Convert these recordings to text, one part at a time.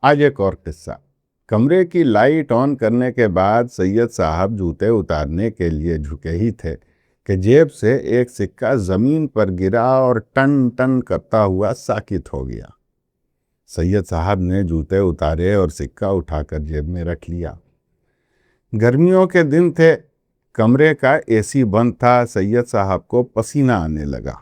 آج ایک اور قصہ۔ کمرے کی لائٹ آن کرنے کے بعد سید صاحب جوتے اتارنے کے لیے جھکے ہی تھے کہ جیب سے ایک سکہ زمین پر گرا اور ٹن ٹن کرتا ہوا ساکت ہو گیا۔ سید صاحب نے جوتے اتارے اور سکہ اٹھا کر جیب میں رکھ لیا۔ گرمیوں کے دن تھے، کمرے کا اے سی بند تھا۔ سید صاحب کو پسینہ آنے لگا۔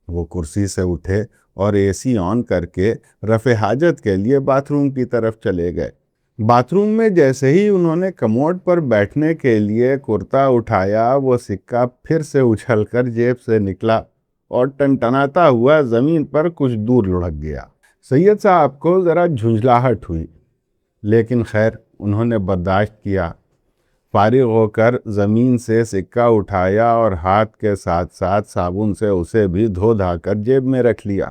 وہ کرسی سے اٹھے اور اے سی آن کر کے رفع حاجت کے لیے باتھ روم کی طرف چلے گئے۔ باتھ روم میں جیسے ہی انہوں نے کموڈ پر بیٹھنے کے لیے کرتا اٹھایا، وہ سکہ پھر سے اچھل کر جیب سے نکلا اور ٹنٹناتا ہوا زمین پر کچھ دور لڑک گیا۔ سید صاحب کو ذرا جھنجھلاہٹ ہوئی، لیکن خیر انہوں نے برداشت کیا۔ فارغ ہو کر زمین سے سکہ اٹھایا اور ہاتھ کے ساتھ ساتھ صابن سے اسے بھی دھو دھا کر جیب میں رکھ لیا۔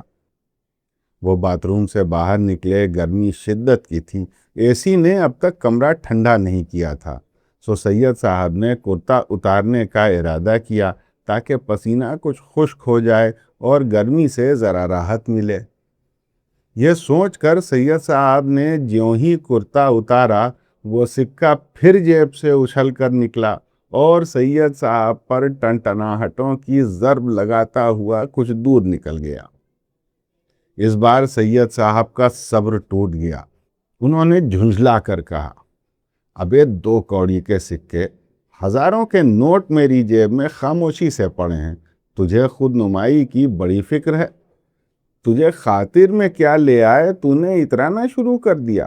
وہ باتھ روم سے باہر نکلے۔ گرمی شدت کی تھی، اے سی نے اب تک کمرہ ٹھنڈا نہیں کیا تھا، سو سید صاحب نے کرتا اتارنے کا ارادہ کیا تاکہ پسینہ کچھ خشک ہو جائے اور گرمی سے ذرا راحت ملے۔ یہ سوچ کر سید صاحب نے جیوں ہی کرتا اتارا، وہ سکہ پھر جیب سے اچھل کر نکلا اور سید صاحب پر ٹنٹناہٹوں کی ضرب لگاتا ہوا کچھ دور نکل گیا۔ اس بار سید صاحب کا صبر ٹوٹ گیا۔ انہوں نے جھنجھلا کر کہا، ابے 2 کوڑی کے سکے، ہزاروں کے نوٹ میری جیب میں خاموشی سے پڑے ہیں، تجھے خود نمائی کی بڑی فکر ہے؟ تجھے خاطر میں کیا لے آئے، تو نے اترانا شروع کر دیا۔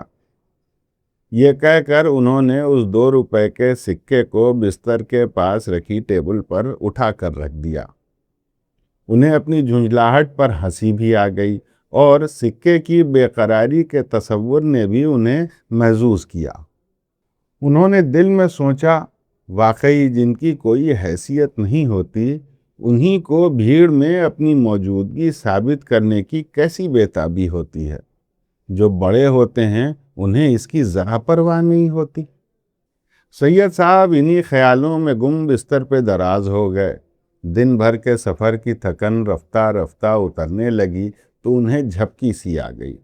یہ کہہ کر انہوں نے اس 2 روپے کے سکے کو بستر کے پاس رکھی ٹیبل پر اٹھا کر رکھ دیا۔ انہیں اپنی جھنجھلاہٹ پر ہنسی بھی آ گئی اور سکے کی بے قراری کے تصور نے بھی انہیں محظوظ کیا۔ انہوں نے دل میں سوچا، واقعی جن کی کوئی حیثیت نہیں ہوتی، انہی کو بھیڑ میں اپنی موجودگی ثابت کرنے کی کیسی بے تابی ہوتی ہے۔ جو بڑے ہوتے ہیں انہیں اس کی ذرا پرواہ نہیں ہوتی۔ سید صاحب انہی خیالوں میں گم بستر پہ دراز ہو گئے۔ دن بھر کے سفر کی تھکن رفتہ رفتہ اترنے لگی تو انہیں جھپکی سی آ گئی۔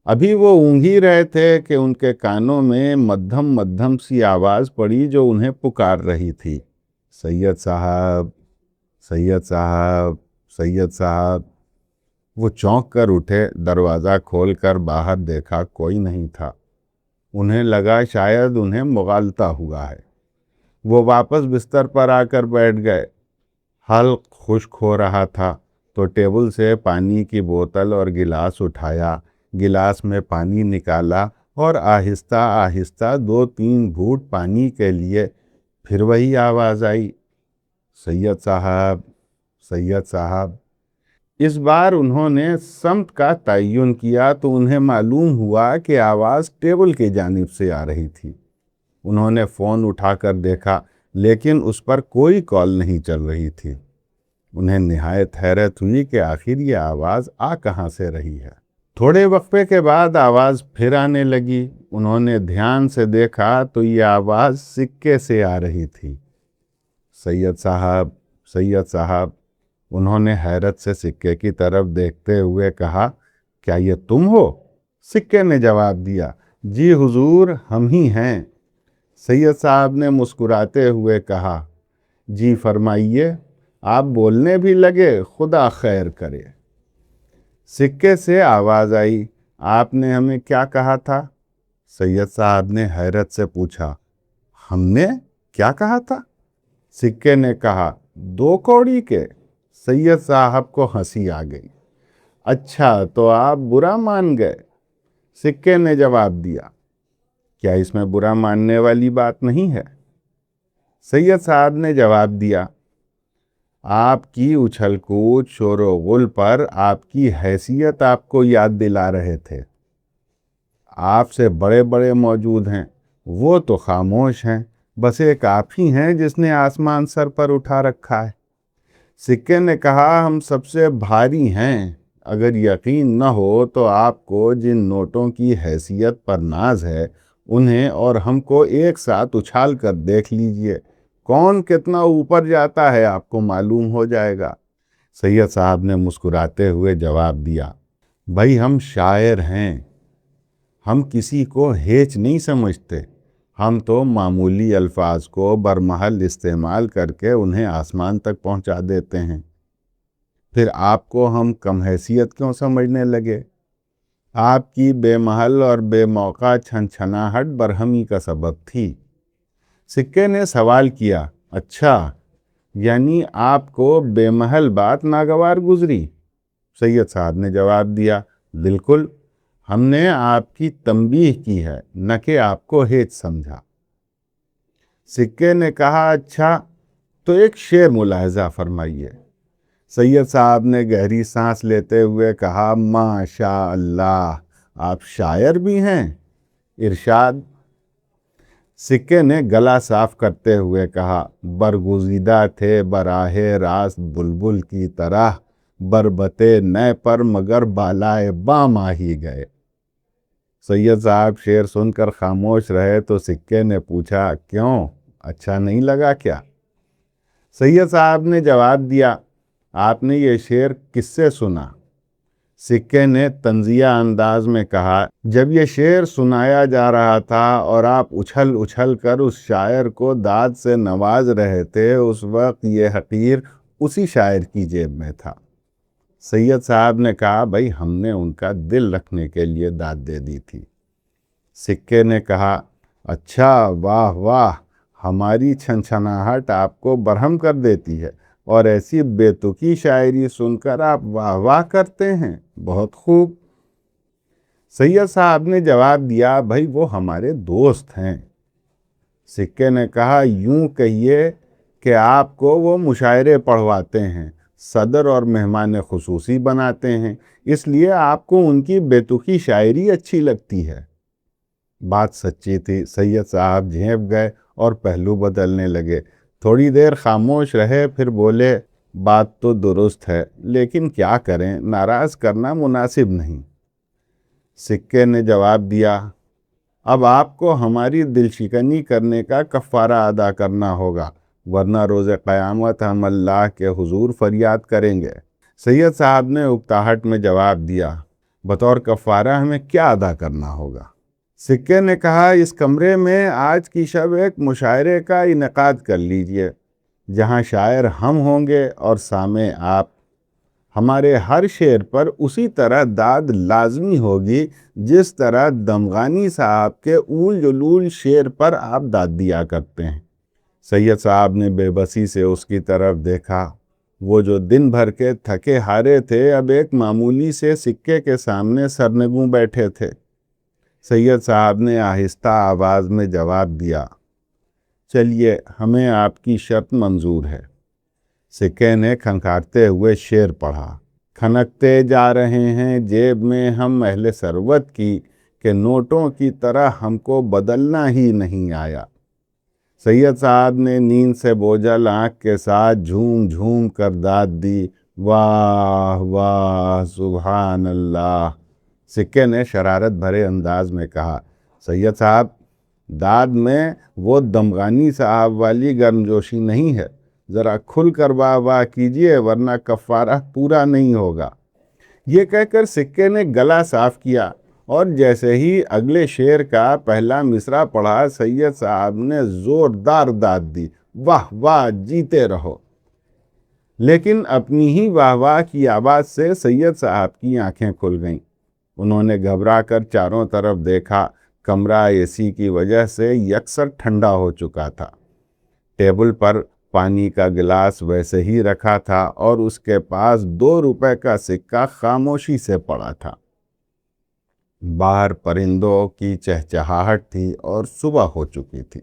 ابھی وہ اونگھ ہی رہے تھے کہ ان کے کانوں میں مدھم مدھم سی آواز پڑی جو انہیں پکار رہی تھی، سید صاحب، سید صاحب، سید صاحب۔ وہ چونک کر اٹھے، دروازہ کھول کر باہر دیکھا، کوئی نہیں تھا۔ انہیں لگا شاید انہیں مغالطہ ہوا ہے۔ وہ واپس بستر پر آ کر بیٹھ گئے۔ حلق خشک ہو رہا تھا تو ٹیبل سے پانی کی بوتل اور گلاس اٹھایا، گلاس میں پانی نکالا اور آہستہ آہستہ 2-3 گھونٹ پانی کے لیے پھر وہی آواز آئی، سید صاحب، سید صاحب۔ اس بار انہوں نے سمت کا تعین کیا تو انہیں معلوم ہوا کہ آواز ٹیبل کی جانب سے آ رہی تھی۔ انہوں نے فون اٹھا کر دیکھا، لیکن اس پر کوئی کال نہیں چل رہی تھی۔ انہیں نہایت حیرت ہوئی کہ آخر یہ آواز آ کہاں سے رہی ہے۔ تھوڑے وقفے کے بعد آواز پھر آنے لگی۔ انہوں نے دھیان سے دیکھا تو یہ آواز سکے سے آ رہی تھی، سید صاحب، سید صاحب۔ انہوں نے حیرت سے سکے کی طرف دیکھتے ہوئے کہا، کیا یہ تم ہو؟ سکے نے جواب دیا، جی حضور، ہم ہی ہیں۔ سید صاحب نے مسکراتے ہوئے کہا، جی فرمائیے۔ آپ بولنے بھی لگے، خدا خیر کرے۔ سکے سے آواز آئی، آپ نے ہمیں کیا کہا تھا؟ سید صاحب نے حیرت سے پوچھا، ہم نے کیا کہا تھا؟ سکے نے کہا، 2 کوڑی کے۔ سید صاحب کو ہنسی آ گئی۔ اچھا تو آپ برا مان گئے؟ سکے نے جواب دیا، کیا اس میں برا ماننے والی بات نہیں ہے؟ سید صاحب نے جواب دیا، آپ کی اچھل کود شور و غل پر آپ کی حیثیت آپ کو یاد دلا رہے تھے۔ آپ سے بڑے بڑے موجود ہیں، وہ تو خاموش ہیں، بس ایک آپ ہی ہیں جس نے آسمان سر پر اٹھا رکھا ہے۔ سکے نے کہا، ہم سب سے بھاری ہیں۔ اگر یقین نہ ہو تو آپ کو جن نوٹوں کی حیثیت پر ناز ہے، انہیں اور ہم کو ایک ساتھ اچھال کر دیکھ لیجئے، کون کتنا اوپر جاتا ہے آپ کو معلوم ہو جائے گا۔ سید صاحب نے مسکراتے ہوئے جواب دیا، بھائی ہم شاعر ہیں، ہم کسی کو ہیچ نہیں سمجھتے، ہم تو معمولی الفاظ کو برمحل استعمال کر کے انہیں آسمان تک پہنچا دیتے ہیں۔ پھر آپ کو ہم کم حیثیت کیوں سمجھنے لگے؟ آپ کی بے محل اور بے موقع چھنچھناہٹ برہمی کا سبب تھی۔ سکے نے سوال کیا، اچھا یعنی آپ کو بے محل بات ناگوار گزری؟ سید صاحب نے جواب دیا، بالکل، ہم نے آپ کی تنبیہ کی ہے، نہ کہ آپ کو ہیچ سمجھا۔ سکے نے کہا، اچھا تو ایک شعر ملاحظہ فرمائیے۔ سید صاحب نے گہری سانس لیتے ہوئے کہا، ماشاء اللہ، آپ شاعر بھی ہیں؟ ارشاد۔ سکے نے گلا صاف کرتے ہوئے کہا، برگزیدہ تھے براہ راست بلبل کی طرح، بربتے نئے پر مگر بالائے بام آ ہی گئے۔ سید صاحب شعر سن کر خاموش رہے تو سکے نے پوچھا، کیوں، اچھا نہیں لگا کیا؟ سید صاحب نے جواب دیا، آپ نے یہ شعر کس سے سنا؟ سکے نے طنزیہ انداز میں کہا، جب یہ شعر سنایا جا رہا تھا اور آپ اچھل اچھل کر اس شاعر کو داد سے نواز رہے تھے، اس وقت یہ حقیر اسی شاعر کی جیب میں تھا۔ سید صاحب نے کہا، بھائی ہم نے ان کا دل رکھنے کے لیے داد دے دی تھی۔ سکے نے کہا، اچھا، واہ واہ، ہماری چھنچھناہٹ آپ کو برہم کر دیتی ہے اور ایسی بے تکی شاعری سن کر آپ واہ واہ کرتے ہیں، بہت خوب۔ سید صاحب نے جواب دیا، بھائی وہ ہمارے دوست ہیں۔ سکے نے کہا، یوں کہیے کہ آپ کو وہ مشاعرے پڑھواتے ہیں، صدر اور مہمان خصوصی بناتے ہیں، اس لیے آپ کو ان کی بے تکی شاعری اچھی لگتی ہے۔ بات سچی تھی۔ سید صاحب جھینپ گئے اور پہلو بدلنے لگے۔ تھوڑی دیر خاموش رہے، پھر بولے، بات تو درست ہے، لیکن کیا کریں، ناراض کرنا مناسب نہیں۔ سکے نے جواب دیا، اب آپ کو ہماری دل شکنی کرنے کا کفارہ ادا کرنا ہوگا، ورنہ روز قیامت ہم اللہ کے حضور فریاد کریں گے۔ سید صاحب نے اکتاہٹ میں جواب دیا، بطور کفارہ ہمیں کیا ادا کرنا ہوگا؟ سکے نے کہا، اس کمرے میں آج کی شب ایک مشاعرے کا انعقاد کر لیجئے، جہاں شاعر ہم ہوں گے اور سامع آپ۔ ہمارے ہر شعر پر اسی طرح داد لازمی ہوگی جس طرح دمغانی صاحب کے اول جلول شعر پر آپ داد دیا کرتے ہیں۔ سید صاحب نے بے بسی سے اس کی طرف دیکھا۔ وہ جو دن بھر کے تھکے ہارے تھے، اب ایک معمولی سے سکے کے سامنے سرنگوں بیٹھے تھے۔ سید صاحب نے آہستہ آواز میں جواب دیا، چلیے، ہمیں آپ کی شرط منظور ہے۔ سکے نے کھنکھارتے ہوئے شعر پڑھا، کھنکتے جا رہے ہیں جیب میں ہم اہل ثروت کی، کہ نوٹوں کی طرح ہم کو بدلنا ہی نہیں آیا۔ سید صاحب نے نیند سے بوجھل آنکھ کے ساتھ جھوم جھوم کر داد دی، واہ واہ، سبحان اللہ۔ سکے نے شرارت بھرے انداز میں کہا، سید صاحب، داد میں وہ دمغانی صاحب والی گرمجوشی نہیں ہے، ذرا کھل کر واہ واہ کیجئے، ورنہ کفارہ پورا نہیں ہوگا۔ یہ کہہ کر سکے نے گلا صاف کیا اور جیسے ہی اگلے شعر کا پہلا مصرع پڑھا، سید صاحب نے زوردار داد دی، واہ واہ، جیتے رہو۔ لیکن اپنی ہی واہ واہ کی آواز سے سید صاحب کی آنکھیں کھل گئیں۔ انہوں نے گھبرا کر چاروں طرف دیکھا۔ کمرہ اے سی کی وجہ سے یکسر ٹھنڈا ہو چکا تھا۔ ٹیبل پر پانی کا گلاس ویسے ہی رکھا تھا اور اس کے پاس 2 روپے کا سکہ خاموشی سے پڑا تھا۔ باہر پرندوں کی چہچہاہٹ تھی اور صبح ہو چکی تھی۔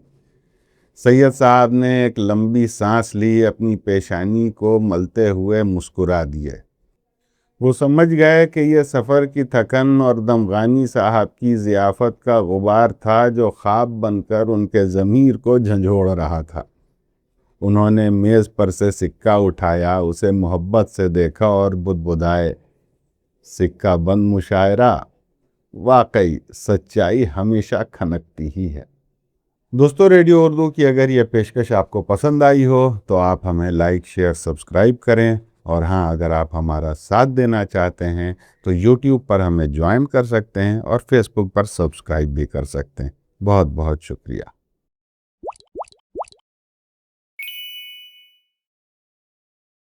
سید صاحب نے ایک لمبی سانس لی، اپنی پیشانی کو ملتے ہوئے مسکرا دیے۔ وہ سمجھ گئے کہ یہ سفر کی تھکن اور دمغانی صاحب کی ضیافت کا غبار تھا جو خواب بن کر ان کے ضمیر کو جھنجھوڑ رہا تھا۔ انہوں نے میز پر سے سکہ اٹھایا، اسے محبت سے دیکھا اور بدبدائے، سکہ بند مشاعرہ، واقعی سچائی ہمیشہ کھنکتی ہی ہے۔ دوستو، ریڈیو اردو کی اگر یہ پیشکش آپ کو پسند آئی ہو تو آپ ہمیں لائک، شیئر، سبسکرائب کریں اور ہاں، اگر آپ ہمارا ساتھ دینا چاہتے ہیں تو یوٹیوب پر ہمیں جوائن کر سکتے ہیں اور فیس بک پر سبسکرائب بھی کر سکتے ہیں۔ بہت بہت شکریہ۔